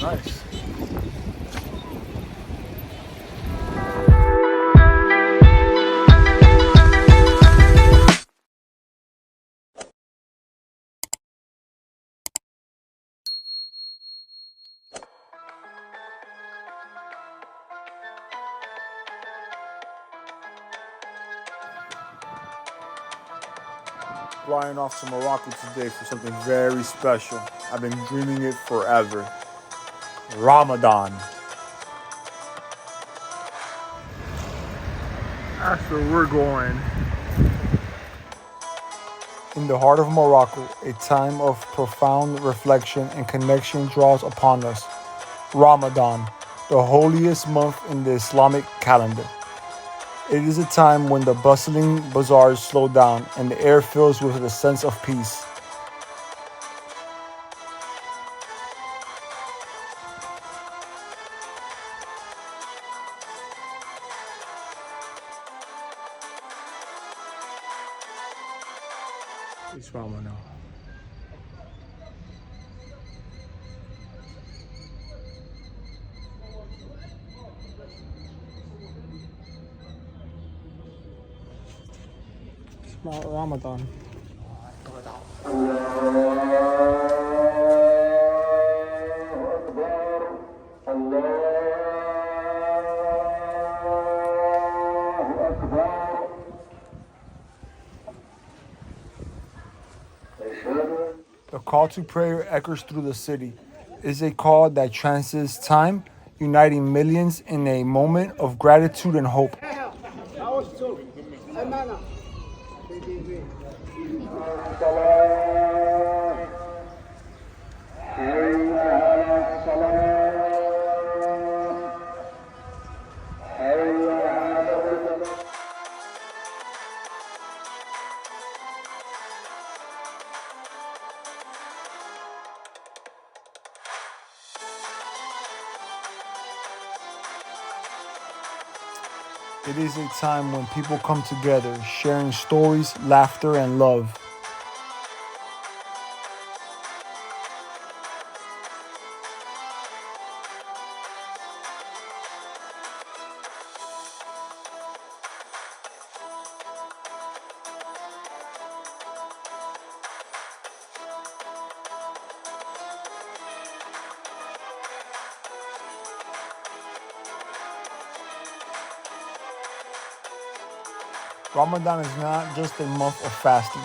Nice. Flying off to Morocco today for something very special. I've been dreaming it forever. Ramadan. That's where we're going. In the heart of Morocco, a time of profound reflection and connection draws upon us. Ramadan, the holiest month in the Islamic calendar. It is a time when the bustling bazaars slow down and the air fills with a sense of peace. It's Ramadan. It's Ramadan. The call to prayer echoes through the city. It is a call that transcends time, uniting millions in a moment of gratitude and hope. It is a time when people come together, sharing stories, laughter, and love. Ramadan is not just a month of fasting,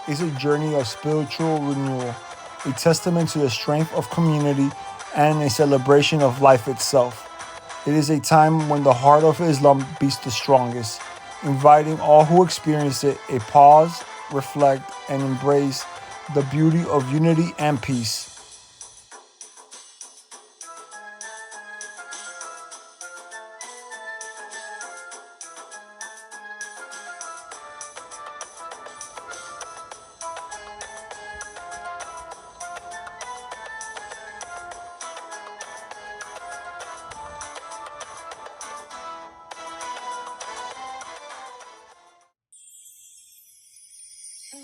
it's a journey of spiritual renewal, a testament to the strength of community and a celebration of life itself. It is a time when the heart of Islam beats the strongest, inviting all who experience it a pause, reflect, and embrace the beauty of unity and peace.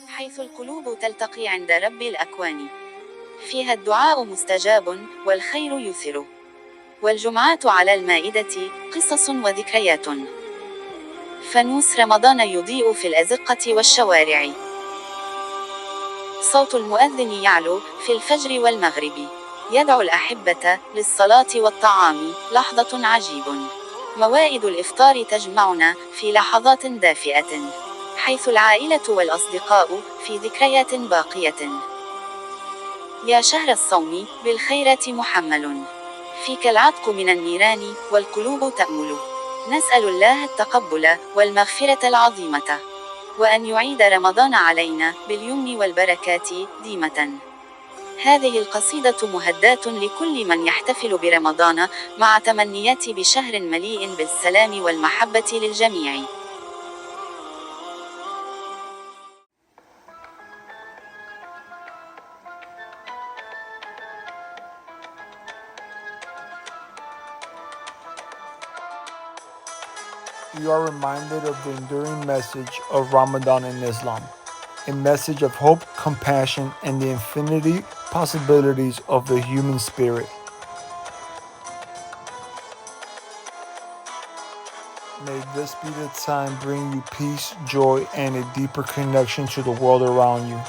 حيث القلوب تلتقي عند رب الأكوان، فيها الدعاء مستجاب والخير يثر، والجمعات على المائدة قصص وذكريات، فانوس رمضان يضيء في الأزقة والشوارع، صوت المؤذن يعلو في الفجر والمغرب، يدعو الأحبة للصلاة والطعام، لحظة عجيب، موائد الإفطار تجمعنا في لحظات دافئة، حيث العائلة والأصدقاء في ذكريات باقية. يا شهر الصوم بالخيرات محمل، فيك العتق من النيران والقلوب تأمل، نسأل الله التقبل والمغفرة العظيمة، وأن يعيد رمضان علينا باليمن والبركات ديمة. هذه القصيدة مهداة لكل من يحتفل برمضان مع تمنيات بشهر مليء بالسلام والمحبة للجميع. We are reminded of the enduring message of Ramadan in Islam, a message of hope, compassion, and the infinity possibilities of the human spirit. May this be the time bring you peace, joy, and a deeper connection to the world around you.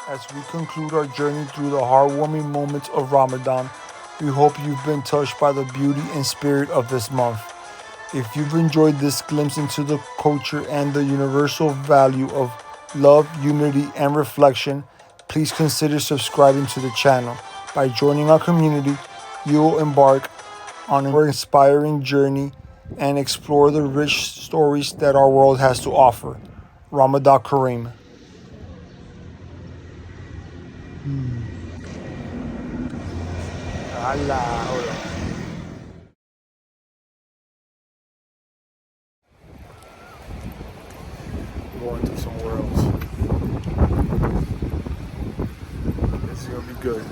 As we conclude our journey through the heartwarming moments of Ramadan, we hope you've been touched by the beauty and spirit of this month. If you've enjoyed this glimpse into the culture and the universal value of love, unity, and reflection, please consider subscribing to the channel. By joining our community, you will embark on an inspiring journey and explore the rich stories that our world has to offer. Ramadan Kareem. Allah, hold on. Going to somewhere else. This is gonna be good.